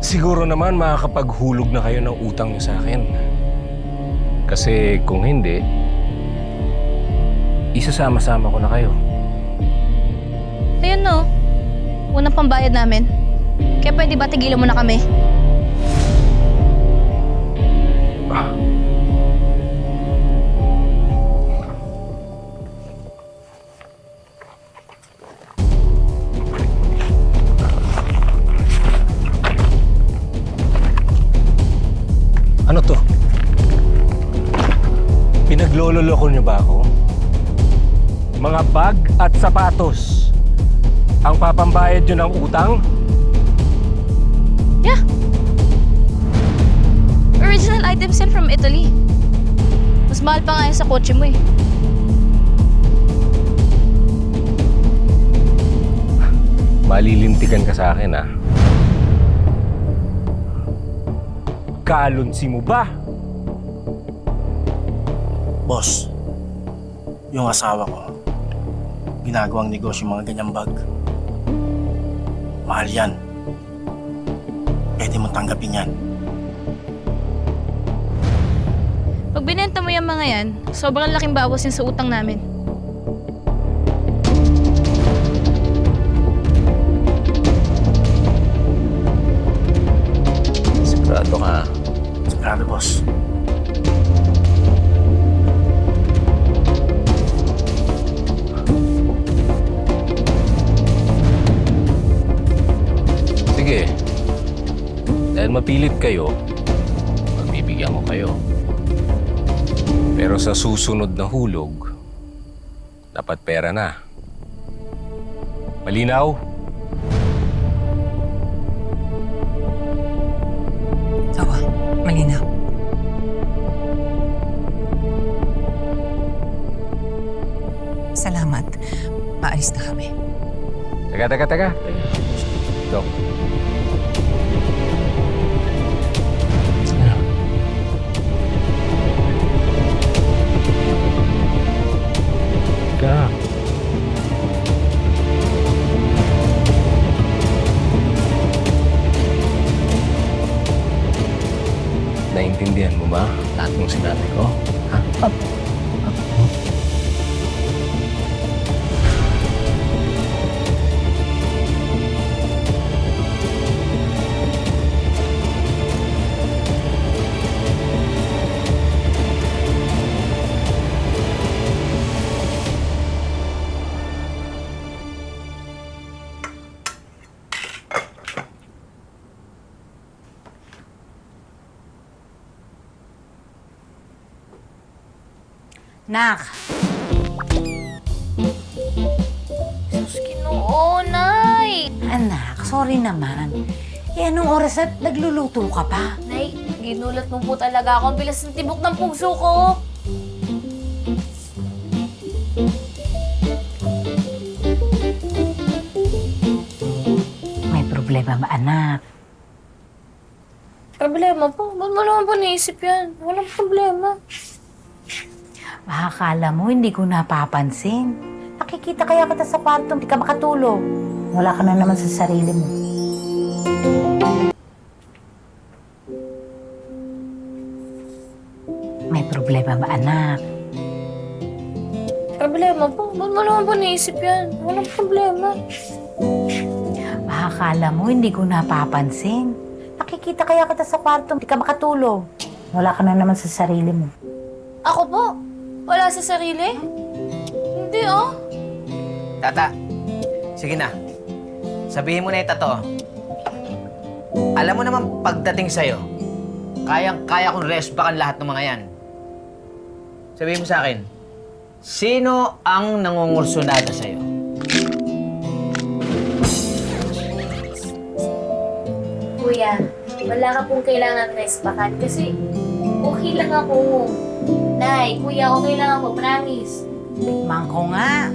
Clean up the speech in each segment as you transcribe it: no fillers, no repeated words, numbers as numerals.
Siguro naman makakapaghulog na kayo ng utang niyo sa akin. Kasi kung hindi, isasama-sama ko na kayo. Ayun no, unang pambayad namin. Kaya pwede ba tigilan mo na kami? Ano to? Pinaglololoko niyo ba ako? Mga bag at sapatos ang papambayad niyo ng utang? Yeah. Original items yan from Italy. Mas mahal pa nga yan sa kotse mo eh. Malilintikan ka sa akin, ah. Kalunsi mo ba? Boss, yung asawa ko, ginagawang negosyo mga ganyang bag. Mahal yan. Pwede mong tanggapin yan. Pag binenta mo yung mga yan, sobrang laking bawas yun sa utang namin. Sigurado ka. Sigurado, boss. Sige. Dahil mapilit kayo, magbibigyan ko kayo. Pero sa susunod na hulog, dapat pera na. Malinaw? Oo, malinaw. Salamat. Paalis na kami. Teka. Ito. Teka. Naintindihan mo ba lahat ng sinabi ko? Ha? Nak, Sus, Ginoo, Nay! anak, sorry naman. Eh, anong oras at nagluluto ka pa? Nay, ginulat mo po talaga ako. Ang bilis ng tibok ng puso ko. May problema ba, anak? Problema po? Ba't mo naman po naisip yan? Walang problema. Baka akala mo hindi ko napapansin. Nakikita kaya kita sa kwarto, hindi ka makatulog. Wala ka na naman sa sarili mo. May problema ba, anak? Problema po? Ba't mo naman po naisip yan? Walang problema. Baka akala mo hindi ko napapansin. Nakikita kaya kita sa kwarto, hindi ka makatulog. Wala ka na naman sa sarili mo. Ako po? Wala sa sarili? Hindi oh. Tata, sige na. Sabihin mo na yung totoo. Alam mo naman pagdating sa'yo, kayang-kaya kong resbakan lahat ng mga yan. Sabihin mo sa akin, sino ang nangungursunada sa'yo? Kuya, wala ka pong kailangan respakan kasi okay lang ako. Nay, kuya, okay lang ako, promise. Tikman ko nga.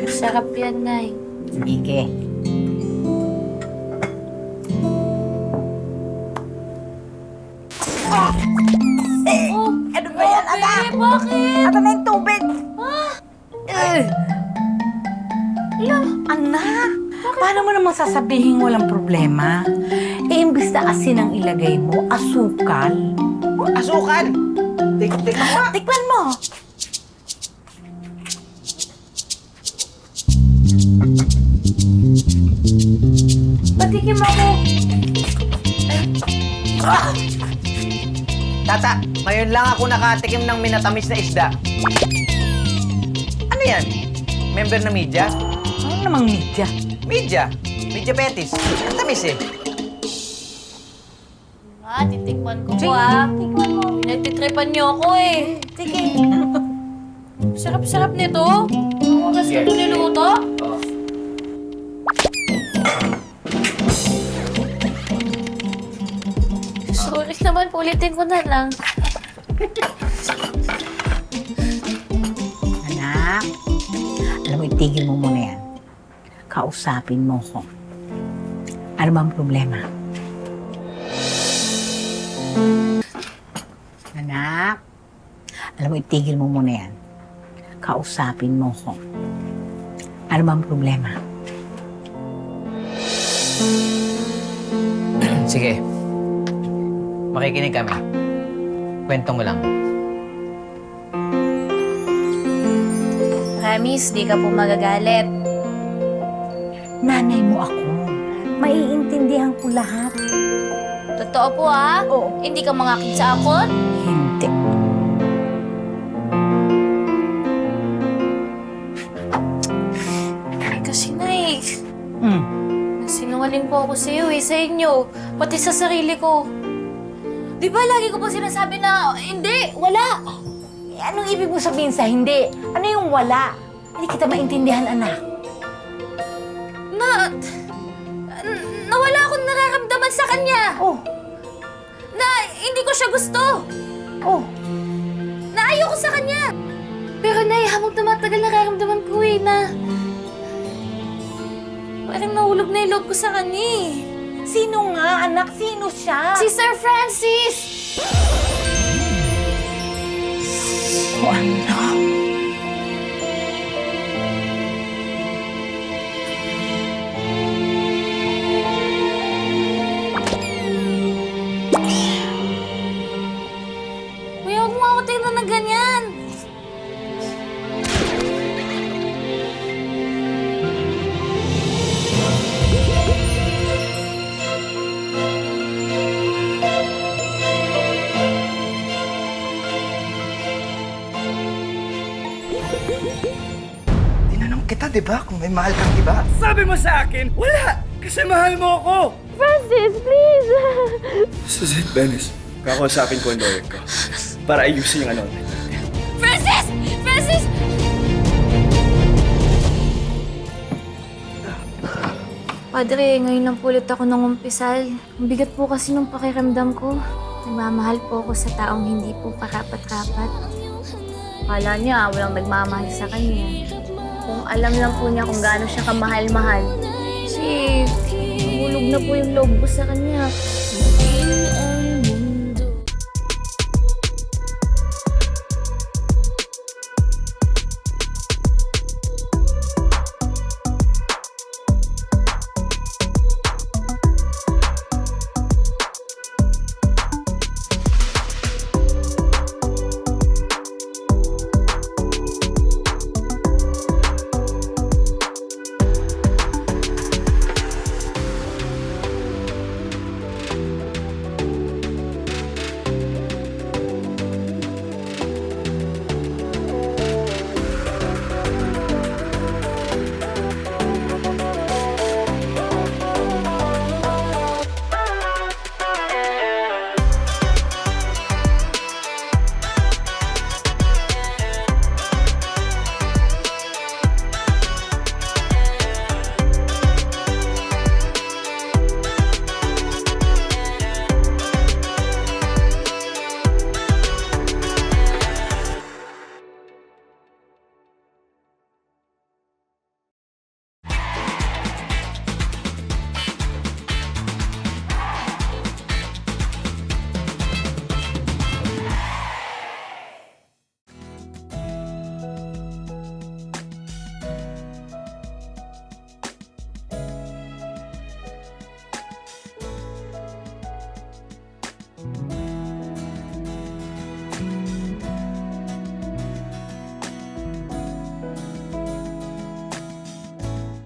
Sarap yan, Nay. Sige. Oh, Ano ba yan, anak? bakit? Ano na yung tubig? Anak, paano mo naman sasabihin walang problema? Eh, Imbis na asin ang ilagay mo, asukal. Asukal! Tikman mo nga. Tikman mo! Patikim ako. Tata, ngayon lang ako nakatikim ng minatamis na isda. Ano yan? Member na media? Ano namang media? Media? Media Betis. Ang tamis eh. Titikman ko Sige, po ah. tikman mo. Pinagtitripan niyo ako eh. Sige. Sarap-sarap nito. Ang oras ko Yes. ito niluto. Sorry naman, ulitin ko na lang. Anak, alam mo, itigil mo muna yan. Kausapin mo ko. Ano bang problema? Anak, alam mo, itigil mo muna yan. Kausapin mo ko. Ano bang problema? Sige. Makikinig kami. Kwento mo lang. Promise, di ka po magagalit. Nanay mo ako. Maiintindihan ko lahat. Totoo po ah. Oo. Hindi ka mangakit sa akon? Hindi. Kasi Nay, Mm. sinungaling po ako sa iyo eh, sa inyo. Pati sa sarili ko. Di ba lagi ko po sinasabi na, hindi, wala. Eh, anong ibig mo sabihin sa hindi? Ano yung wala? Hindi kita maintindihan, anak. Nawala akong nararamdaman sa kanya. Oh, Na hindi ko siya gusto. oh. Na ayoko sa kanya. Pero Nay, habang tumatagal nararamdaman ko eh na parang nahulog na yung loob ko sa kanya eh. Sino nga, anak? Sino siya? Si Sir Francis! Oh, anak. Kuya, huwag mo ako tingnan na ganyan. Tinanong kita, di ba, kung may mahal kang iba? Sabi mo sa akin, wala! Kasi mahal mo ako! Francis, please! Suzette Benes, kakausapin ko ang lawyer ko para ayusin yung annulment. Francis! Francis! Padre, ngayon lang po ulit ako nung umpisal. Ang bigat po kasi nung pakiramdam ko. Nagmamahal po ako sa taong hindi po karapat-rapat. Akala niya, walang nagmamahal sa kanya. Kung alam lang po niya kung gaano siya kamahal-mahal. Kasi, hulog na po yung loob ko sa kanya.